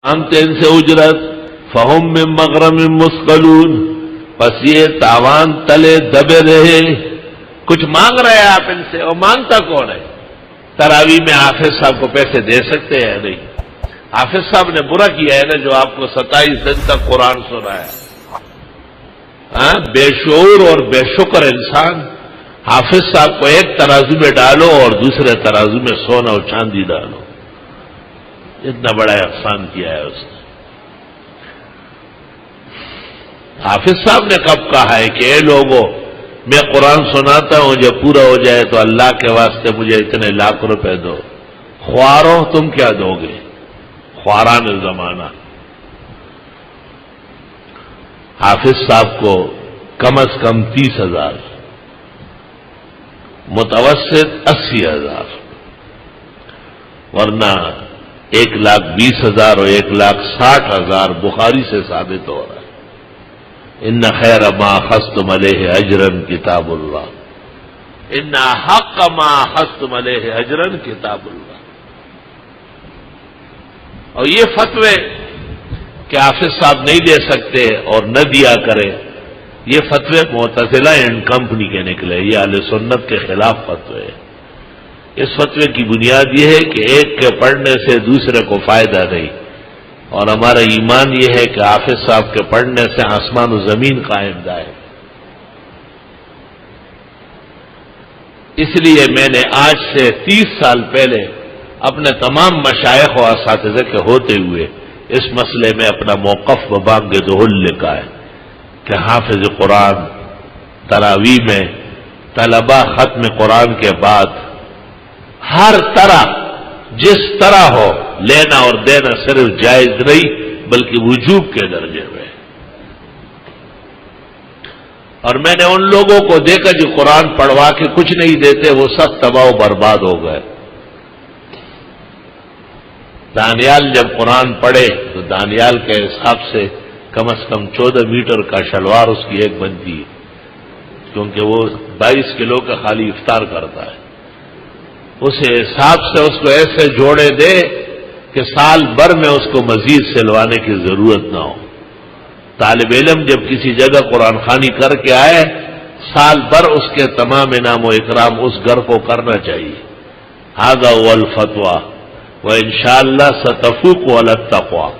مانگتے ان سے اجرت فہم من مغرم مثقلون، پس یہ تاوان تلے دبے رہے. کچھ مانگ رہے ہیں آپ ان سے، اور مانگتا کون ہے؟ تراویح میں حافظ صاحب کو پیسے دے سکتے ہیں؟ نہیں. حافظ صاحب نے برا کیا ہے نا جو آپ کو 27 دن تک قرآن سنا ہے. بے شعور اور بے شکر انسان. حافظ صاحب کو ایک ترازو میں ڈالو اور دوسرے ترازو میں سونا اور چاندی ڈالو. اتنا بڑا احسان کیا ہے اس نے. حافظ صاحب نے کب کہا ہے کہ اے لوگوں، میں قرآن سناتا ہوں، جب پورا ہو جائے تو اللہ کے واسطے مجھے اتنے لاکھ روپے دو. خواروں تم کیا دو گے؟ خواران زمانہ. حافظ صاحب کو کم از کم 30,000، متوسط 80,000، ورنہ 1,20,000 اور 1,60,000 بخاری سے ثابت ہو رہا ہے. ان خیر ما اخذتم علیہ اجرا کتاب اللہ، ان حق ما اخذتم علیہ اجرا کتاب اللہ. اور یہ فتوے کہ حافظ صاحب نہیں دے سکتے اور نہ دیا کرے، یہ فتوے معتزلہ اینڈ کمپنی کے نکلے. یہ اہل سنت کے خلاف فتوے ہے. اس فتوے کی بنیاد یہ ہے کہ ایک کے پڑھنے سے دوسرے کو فائدہ نہیں، اور ہمارا ایمان یہ ہے کہ حافظ صاحب کے پڑھنے سے آسمان و زمین قائم دائم. اس لیے میں نے آج سے 30 سال پہلے اپنے تمام مشائخ و اساتذہ کے ہوتے ہوئے اس مسئلے میں اپنا موقف ببانگ دہل لکھا ہے کہ حافظ قرآن تراویح میں طلبہ ختم قرآن کے بعد ہر طرح جس طرح ہو لینا اور دینا صرف جائز نہیں بلکہ وجوب کے درجے میں. اور میں نے ان لوگوں کو دیکھا جو قرآن پڑھوا کے کچھ نہیں دیتے، وہ سب تباہ و برباد ہو گئے. دانیال جب قرآن پڑھے تو دانیال کے حساب سے کم از کم 14 میٹر کا شلوار اس کی ایک بنتی ہے، کیونکہ وہ 22 کلو کا خالی افطار کرتا ہے. اس حساب سے اس کو ایسے جوڑے دے کہ سال بھر میں اس کو مزید سلوانے کی ضرورت نہ ہو. طالب علم جب کسی جگہ قرآن خوانی کر کے آئے، سال بھر اس کے تمام انعام و اکرام اس گھر کو کرنا چاہیے. ھذا ھو الفتویٰ وانشاءاللہ ستفوق علی التقویٰ.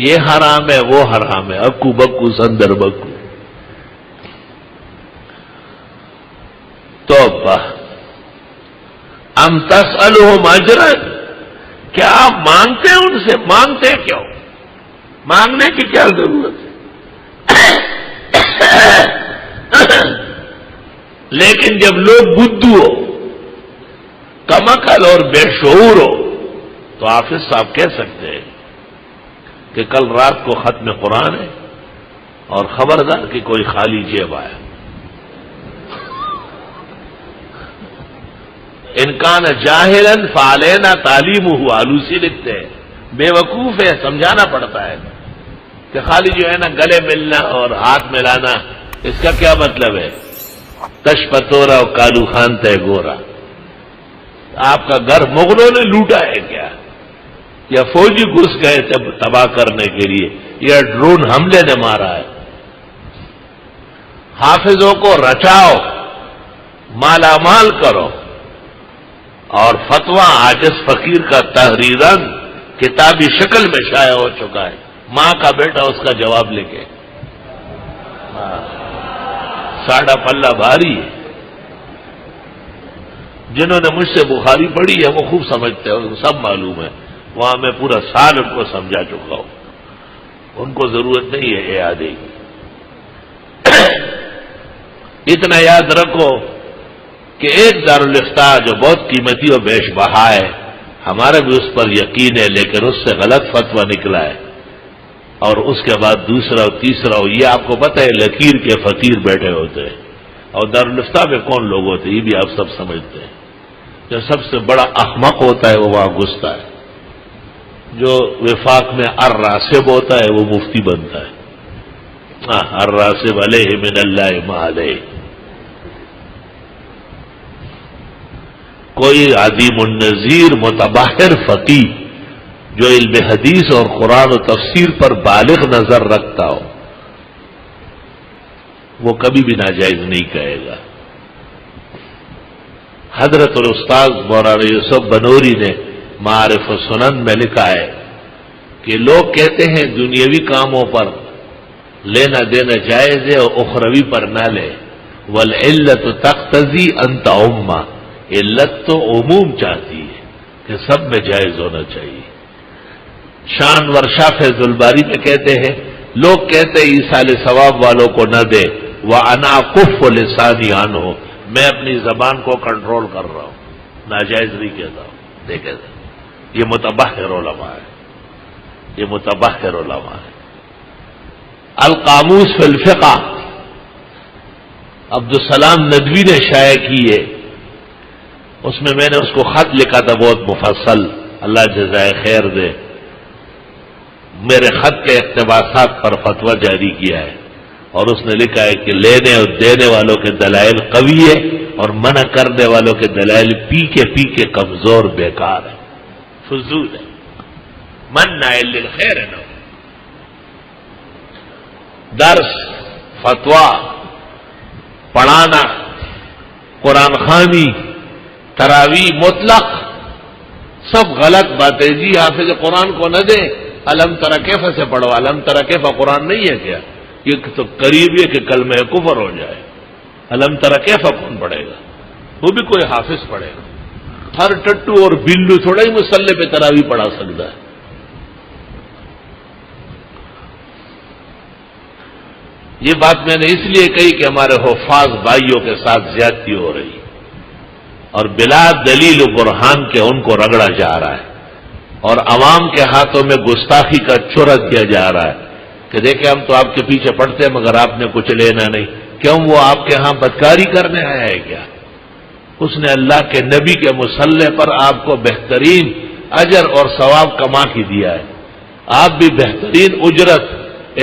یہ حرام ہے، وہ حرام ہے، اکو بکو سندر بکو. توبہ. ام تسألہم اجرا، کیا آپ مانگتے ہیں ان سے؟ مانگتے کیوں؟ مانگنے کی کیا ضرورت ہے؟ لیکن جب لوگ بدھو ہو، کم عقل اور بے شعور ہو، تو حافظ صاحب کہہ سکتے ہیں کہ کل رات کو ختم قرآن ہے اور خبردار کہ کوئی خالی جیب آیا. انکان جاہلا فعلینا تعلیمہ، آلوسی لکھتے ہیں بے وقوف ہے، سمجھانا پڑتا ہے کہ خالی جو ہے نا گلے ملنا اور ہاتھ ملانا، اس کا کیا مطلب ہے؟ تش پتورا اور کالو خان تے گورا. آپ کا گھر مغلوں نے لوٹا ہے کیا؟ یا فوجی گھس گئے تباہ کرنے کے لیے، یا ڈرون حملے نے مارا ہے؟ حافظوں کو رچاؤ، مالا مال کرو. اور فتویٰ عاجز فقیر کا تحریراً کتابی شکل میں شائع ہو چکا ہے. ماں کا بیٹا اس کا جواب لے کے، ساڑھا پلہ بھاری ہے. جنہوں نے مجھ سے بخاری پڑھی ہے وہ خوب سمجھتے ہیں، ان کو سب معلوم ہے. وہاں میں پورا سال ان کو سمجھا چکا ہوں، ان کو ضرورت نہیں ہے اعادے کی. اتنا یاد رکھو کہ ایک دارالافتاء جو بہت قیمتی اور بیش بہا ہے، ہمارا بھی اس پر یقین ہے، لیکن اس سے غلط فتویٰ نکلا ہے، اور اس کے بعد دوسرا اور تیسرا. یہ آپ کو پتہ ہے لکیر کے فقیر بیٹھے ہوتے ہیں، اور دارالافتاء میں کون لوگ ہوتے ہیں یہ بھی آپ سب سمجھتے ہیں. جو سب سے بڑا احمق ہوتا ہے وہ وہاں گھستا ہے. جو وفاق میں الراسب ہوتا ہے وہ مفتی بنتا ہے. الراسب علیہ من اللہ ما علیہ. کوئی عظیم النظیر متباہر فقیہ جو علم حدیث اور قرآن و تفسیر پر بالغ نظر رکھتا ہو وہ کبھی بھی ناجائز نہیں کہے گا۔ حضرت الاستاذ مولانا یوسف بنوری نے معارف السنن میں لکھا ہے کہ لوگ کہتے ہیں دنیاوی کاموں پر لینا دینا جائز ہے اور اخروی پر نہ لے، والعلت تقتضی ان تعم، علت تو عموم چاہتی ہے کہ سب میں جائز ہونا چاہیے۔ شان ورشا فیض الباری میں کہتے ہیں لوگ کہتے ہیں ایصال ثواب والوں کو نہ دے، وَأَنَا أَكُفُّ لِسَانِي عَنْهُ، میں اپنی زبان کو کنٹرول کر رہا ہوں، ناجائز نہیں کہتا ہوں۔ دیکھیں یہ متبحر علماء ہے، یہ متبحر علماء ہے۔ القاموس فی الفقہ عبدالسلام ندوی نے شائع کی ہے، اس میں نے اس کو خط لکھا تھا بہت مفصل، اللہ جزائے خیر دے، میرے خط کے اقتباسات پر فتویٰ جاری کیا ہے، اور اس نے لکھا ہے کہ لینے اور دینے والوں کے دلائل قوی ہے اور منع کرنے والوں کے دلائل پی کے کمزور بیکار ہے، فضول ہے، من نائل للخیر ہے۔ درس، فتویٰ، پڑھانا، قرآن خوانی، تراویح مطلق سب غلط باتیں۔ جی حافظ قرآن کو نہ دے، علم تری کیف سے پڑھو، علم تری کیف قرآن نہیں ہے کیا؟ یہ تو قریب ہے کہ کلمہ کفر ہو جائے۔ علم تری کیف کون پڑھے گا؟ وہ بھی کوئی حافظ پڑھے گا؟ ہر ٹٹو اور بلو تھوڑا ہی مصلی پہ تراویح پڑھا سکتا ہے۔ یہ بات میں نے اس لیے کہی کہ ہمارے حفاظ بھائیوں کے ساتھ زیادتی ہو رہی اور بلا دلیل و برہان کے ان کو رگڑا جا رہا ہے، اور عوام کے ہاتھوں میں گستاخی کا چورا دیا جا رہا ہے کہ دیکھیں ہم تو آپ کے پیچھے پڑتے ہیں مگر آپ نے کچھ لینا نہیں۔ کیوں؟ وہ آپ کے ہاں بدکاری کرنے آیا ہے کیا؟ اس نے اللہ کے نبی کے مصلی پر آپ کو بہترین اجر اور ثواب کما کے دیا ہے، آپ بھی بہترین اجرت،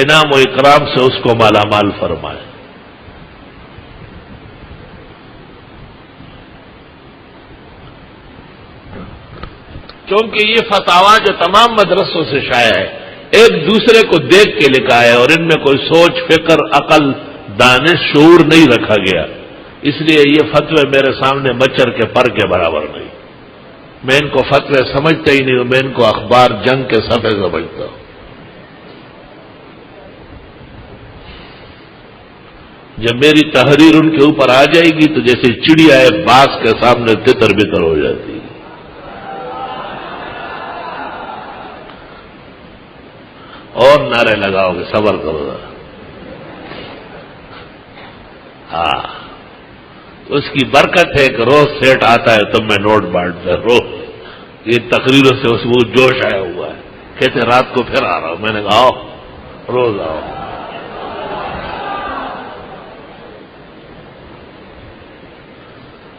انعام و اکرام سے اس کو مالا مال فرمائے۔ کیونکہ یہ فتاوا جو تمام مدرسوں سے شائع ہے ایک دوسرے کو دیکھ کے لکھا ہے، اور ان میں کوئی سوچ، فکر، عقل، دانش، شعور نہیں رکھا گیا، اس لیے یہ فتوے میرے سامنے مچھر کے پر کے برابر نہیں۔ میں ان کو فتوے سمجھتا ہی نہیں ہوں، میں ان کو اخبار جنگ کے صفحے سمجھتا ہوں۔ جب میری تحریر ان کے اوپر آ جائے گی تو جیسے چڑیا ہے باز کے سامنے تتر بتر ہو جاتی ہے۔ اور نعرے لگاؤ گے، صبر کرو گا۔ ہاں، اس کی برکت ہے کہ روز سیٹ آتا ہے تم میں نوٹ بانٹتا ہے، روز یہ تقریروں سے اس کو جوش آیا ہوا ہے، کہتے رات کو پھر آ رہا ہوں، میں نے کہا آؤ، روز آؤ۔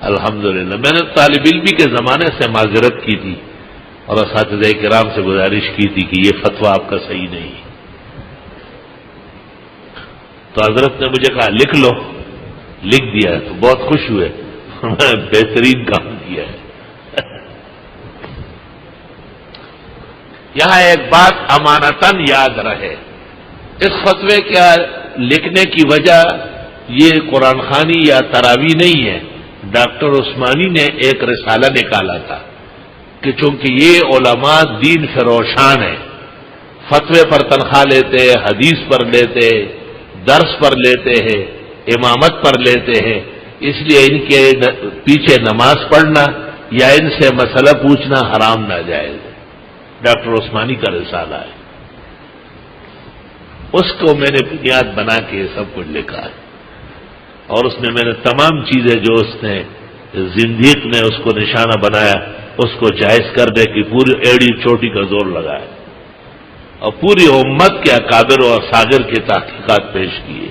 الحمدللہ میں نے طالب علمی کے زمانے سے معذرت کی تھی اور اساتذہ کرام سے گزارش کی تھی کہ یہ فتویٰ آپ کا صحیح نہیں ہے، تو حضرت نے مجھے کہا لکھ لو، لکھ دیا ہے، تو بہت خوش ہوئے، بہترین کام کیا ہے۔ یہاں ایک بات امانتاً یاد رہے، اس فتوے کے لکھنے کی وجہ یہ قرآن خوانی یا تراویح نہیں ہے۔ ڈاکٹر عثمانی نے ایک رسالہ نکالا تھا کہ چونکہ یہ علماء دین فروشان ہیں، فتوے پر تنخواہ لیتے، حدیث پر لیتے، درس پر لیتے ہیں، امامت پر لیتے ہیں، اس لیے ان کے پیچھے نماز پڑھنا یا ان سے مسئلہ پوچھنا حرام ناجائز ہے۔ ڈاکٹر عثمانی کا رسالہ ہے، اس کو میں نے بنیاد بنا کے یہ سب کچھ لکھا ہے، اور اس میں نے تمام چیزیں جو اس نے زندیق نے اس کو نشانہ بنایا اس کو جائز کرنے کی پوری ایڑی چوٹی کا زور لگایا، اور پوری امت کے اکابر اور اصاغر کی تحقیقات پیش کیے۔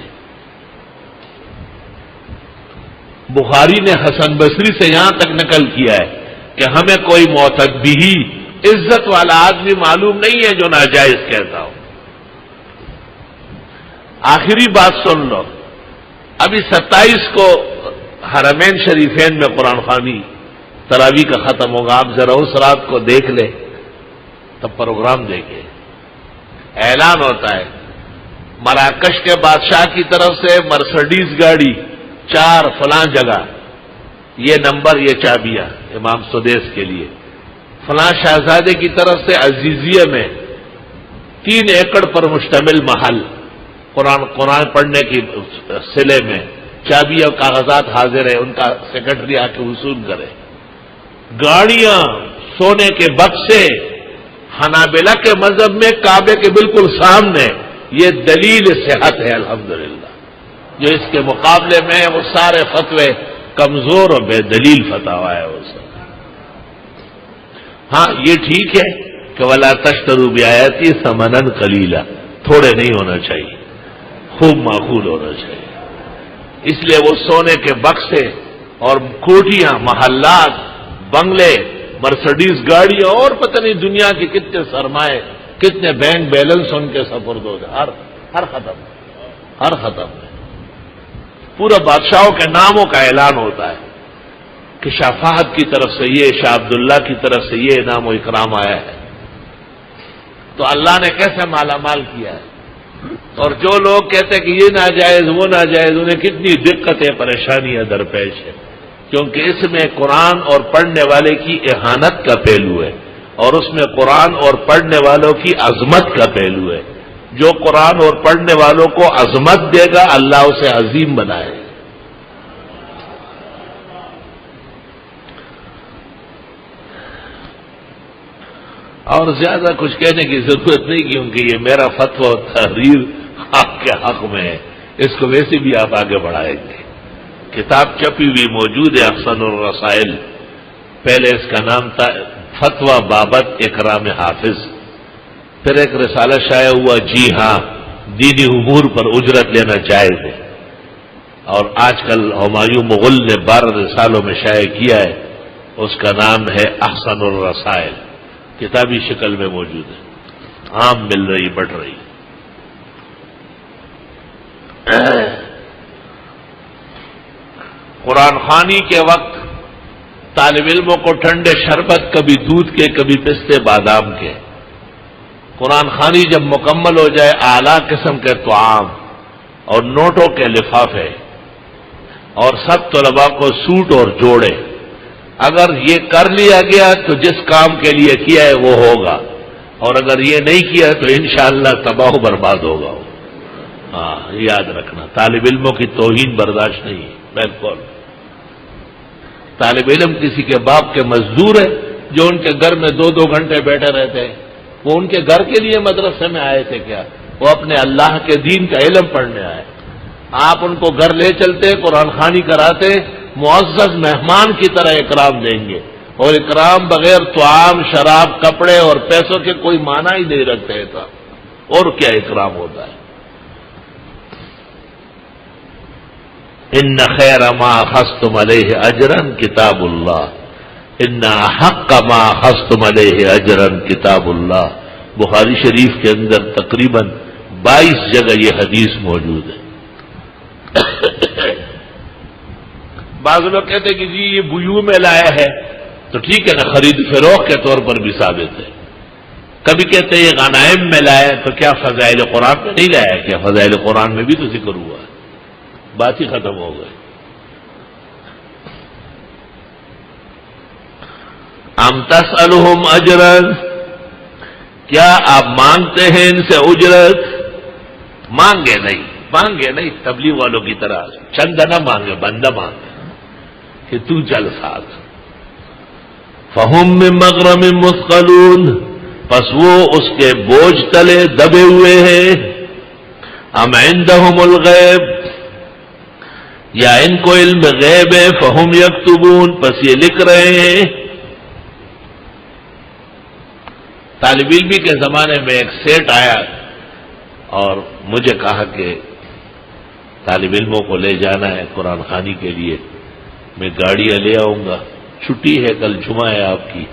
بخاری نے حسن بصری سے یہاں تک نقل کیا ہے کہ ہمیں کوئی معتدبی عزت والا آدمی معلوم نہیں ہے جو ناجائز کہتا ہو۔ آخری بات سن لو، ابھی 27 کو حرمین شریفین میں قرآن خوانی تراویح کا ختم ہوگا، آپ ذرا اس رات کو دیکھ لیں تب پروگرام دیکھے، اعلان ہوتا ہے مراکش کے بادشاہ کی طرف سے مرسڈیز گاڑی 4 فلاں جگہ، یہ نمبر، یہ چابیاں امام سدیس کے لیے، فلاں شہزادے کی طرف سے عزیزیہ میں 3 ایکڑ پر مشتمل محل، قرآن پڑھنے کی سلے میں چابی اور کاغذات حاضر ہے، ان کا سیکرٹری آ کے وصول کرے، گاڑیاں، سونے کے بکسے، حنابلہ کے مذہب میں کعبے کے بالکل سامنے، یہ دلیل صحت ہے الحمدللہ۔ جو اس کے مقابلے میں وہ سارے فتوے کمزور اور بے دلیل فتوا ہے وہ سب۔ ہاں یہ ٹھیک ہے کہ وَلَا تَشْتَرُوا بِآيَاتِي ثَمَنًا قَلِيلًا، تھوڑے نہیں ہونا چاہیے، خوب معقول ہونا چاہیے۔ اس لیے وہ سونے کے بکسے اور کوٹیاں، محلات، بنگلے، مرسڈیز گاڑیاں اور پتہ نہیں دنیا کے کتنے سرمائے، کتنے بینک بیلنس ان کے سپرد ہو گئے، ہر ختم ہے۔ پورا بادشاہوں کے ناموں کا اعلان ہوتا ہے کہ شاہ فہد کی طرف سے یہ، شاہ عبداللہ کی طرف سے یہ انعام و اکرام آیا ہے۔ تو اللہ نے کیسے مالا مال کیا ہے، اور جو لوگ کہتے ہیں کہ یہ ناجائز وہ ناجائز، انہیں کتنی دقتیں پریشانیاں درپیش ہیں، کیونکہ اس میں قرآن اور پڑھنے والے کی اہانت کا پہلو ہے، اور اس میں قرآن اور پڑھنے والوں کی عظمت کا پہلو ہے۔ جو قرآن اور پڑھنے والوں کو عظمت دے گا اللہ اسے عظیم بنائے۔ اور زیادہ کچھ کہنے کی ضرورت نہیں، کیونکہ یہ میرا فتویٰ و تحریر آپ کے حق میں ہے، اس کو ویسے بھی آپ آگے بڑھائیں گے۔ کتاب چھپی ہوئی موجود ہے، احسن الرسائل، پہلے اس کا نام تھا فتویٰ بابت اکرام حافظ، پھر ایک رسالہ شائع ہوا جی ہاں دینی امور پر اجرت لینا جائز ہے، اور آج کل ہمایوں مغل نے 12 رسالوں میں شائع کیا ہے، اس کا نام ہے احسن الرسائل، کتابی شکل میں موجود ہے، عام مل رہی، بڑھ رہی۔ قرآن خوانی کے وقت طالب علموں کو ٹھنڈے شربت، کبھی دودھ کے، کبھی پستے بادام کے، قرآن خوانی جب مکمل ہو جائے اعلیٰ قسم کے طعام اور نوٹوں کے لفافے، اور سب طلباء کو سوٹ اور جوڑے۔ اگر یہ کر لیا گیا تو جس کام کے لیے کیا ہے وہ ہوگا، اور اگر یہ نہیں کیا تو انشاءاللہ تباہ و برباد ہوگا۔ ہاں یاد رکھنا، طالب علموں کی توہین برداشت نہیں ہے، بالکل۔ طالب علم کسی کے باپ کے مزدور ہے، جو ان کے گھر میں 2 گھنٹے بیٹھے رہتے ہیں، وہ ان کے گھر کے لیے مدرسے میں آئے تھے کیا؟ وہ اپنے اللہ کے دین کا علم پڑھنے آئے۔ آپ ان کو گھر لے چلتے، قرآن خوانی کراتے، معزز مہمان کی طرح اکرام دیں گے، اور اکرام بغیر طعام، شراب، کپڑے اور پیسوں کے کوئی معنی ہی نہیں رکھتے تھا، اور کیا اکرام ہوتا ہے۔ ان خیر ما اخذتم علیہ اجرا کتاب اللہ، ان حق ما اخذتم علیہ اجرا کتاب اللہ۔ بخاری شریف کے اندر تقریباً 22 جگہ یہ حدیث موجود ہے۔ بعض لوگ کہتے ہیں کہ جی یہ بیوع میں لایا ہے، تو ٹھیک ہے نا، خرید فروخت کے طور پر بھی ثابت ہے۔ کبھی کہتے ہیں یہ غنائم میں لایا ہے، تو کیا فضائل قرآن میں نہیں لایا؟ کیا فضائل قرآن میں بھی تو ذکر ہوا ہے، بات ہی ختم ہو گئی۔ ام تسألہم اجرا، کیا آپ مانگتے ہیں ان سے اجرت؟ مانگے نہیں، تبلیغ والوں کی طرح چندہ نہ مانگے، بندہ مانگے کہ تو چل ساتھ۔ فہم من مغرم مثقلون، پس وہ اس کے بوجھ تلے دبے ہوئے ہیں۔ ام عندہم الغیب، یا ان کو علم غیب ہے، فہم یکتبون، پس یہ لکھ رہے ہیں۔ طالب علمی کے زمانے میں ایک سیٹ آیا اور مجھے کہا کہ طالب علموں کو لے جانا ہے قرآن خوانی کے لیے، میں گاڑیاں لے آؤں گا، چھٹی ہے، کل جمعہ ہے آپ کی،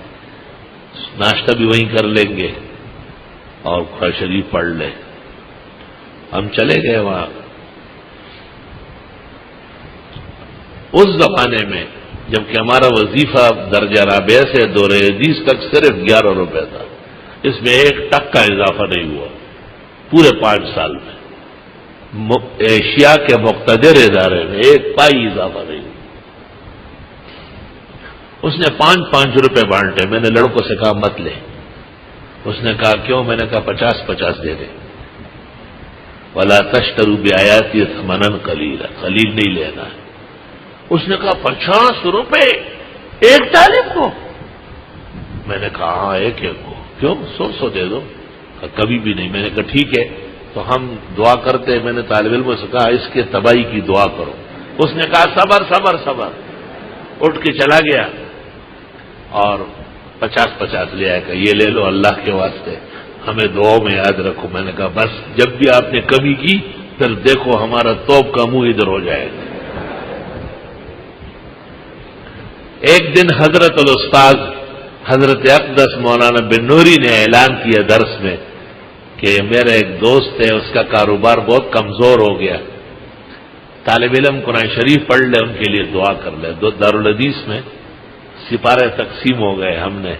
ناشتہ بھی وہیں کر لیں گے اور قرآن شریف پڑھ لیں۔ ہم چلے گئے وہاں۔ اس زمانے میں جبکہ ہمارا وظیفہ درجہ رابعہ سے دورہ حدیث تک صرف 11 روپے تھا، اس میں 1 ٹک کا اضافہ نہیں ہوا پورے 5 سال میں. ایشیا کے مقتدر ادارے میں 1 پائی اضافہ نہیں ہوا. اس نے 5-5 روپے بانٹے. میں نے لڑکوں سے کہا مت لے. اس نے کہا کیوں؟ میں نے کہا 50-50 دے دے. وَلَا تَشْتَرُوا بِآيَاتِي ثَمَنًا قَلِيلًا، قلیل نہیں لینا ہے. اس نے کہا 50 روپے ایک طالب کو؟ میں نے کہا ہاں ایک کو. کیوں؟ 100 دے دو. کبھی بھی نہیں. میں نے کہا ٹھیک ہے تو ہم دعا کرتے. میں نے طالب علموں سے کہا اس کے تباہی کی دعا کرو. اس نے کہا صبر صبر صبر. اٹھ کے چلا گیا اور 50-50 لے آئے. کہ یہ لے لو اللہ کے واسطے، ہمیں دعاؤں میں یاد رکھو. میں نے کہا بس جب بھی آپ نے کمی کی پھر دیکھو ہمارا توپ کا منہ ادھر ہو جائے گا. ایک دن حضرت الاستاذ حضرت اقدس مولانا بن نوری نے اعلان کیا درس میں کہ میرا ایک دوست ہے، اس کا کاروبار بہت کمزور ہو گیا، طالب علم قرآن شریف پڑھ لے، ان کے لیے دعا کر لے. دارالحدیث میں سپارے تقسیم ہو گئے. ہم نے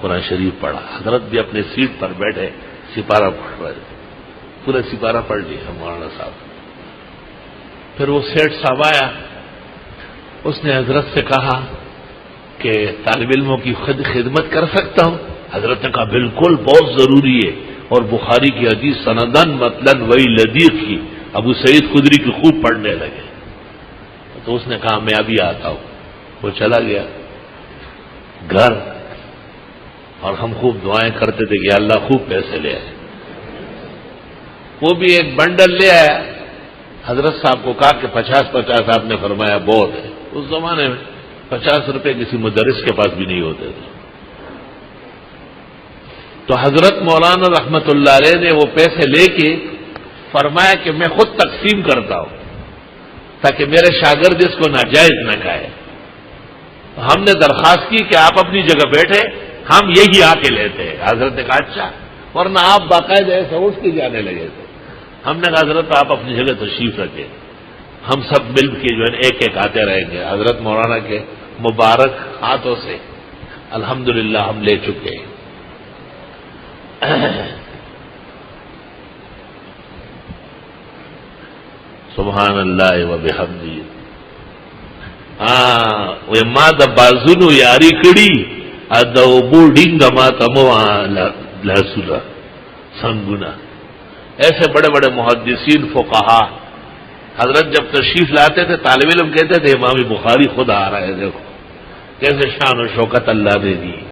قرآن شریف پڑھا. حضرت بھی اپنے سیٹ پر بیٹھے سپارہ پڑھ رہے، پورا سپارہ پڑھ لیا مولانا صاحب. پھر وہ سیٹھ صاحب آیا. اس نے حضرت سے کہا کہ طالب علموں کی خدمت کر سکتا ہوں؟ حضرت نے کہا بالکل، بہت ضروری ہے. اور بخاری کی حدیث سندن مطلن وہی لدیق کی ابو سعید خدری کی خوب پڑھنے لگے. تو اس نے کہا میں ابھی آتا ہوں. وہ چلا گیا گھر اور ہم خوب دعائیں کرتے تھے کہ اللہ خوب پیسے لے آئے. وہ بھی ایک بنڈل لے آیا. حضرت صاحب کو کہا کہ 50-50 آپ نے فرمایا بہت ہے. اس زمانے میں 50 روپے کسی مدرس کے پاس بھی نہیں ہوتے تھے. تو حضرت مولانا رحمت اللہ علیہ نے وہ پیسے لے کے فرمایا کہ میں خود تقسیم کرتا ہوں تاکہ میرے شاگرد اس کو ناجائز نہ کھائے. ہم نے درخواست کی کہ آپ اپنی جگہ بیٹھے، ہم یہی آ کے لیتے ہیں. حضرت نے کہا اچھا، ورنہ آپ باقاعدہ ایسے اٹھ کے جانے لگے تھے. ہم نے کہا حضرت آپ اپنی جگہ تشریف رکھیں، ہم سب مل کے جو ہے ایک ایک آتے رہیں گے. حضرت مولانا کے مبارک ہاتھوں سے الحمدللہ ہم لے چکے. سبحان اللہ و بحمدہ. وہ ما د بازونو یاری کړي د بورډینګ ما تمو لاسولا سنگنا. ایسے بڑے بڑے محدثین فقہا حضرت جب تشریف لاتے تھے طالب علم کہتے تھے امام بخاری خود آ رہا ہے، دیکھو کیسے شان و شوکت اللہ نے دی.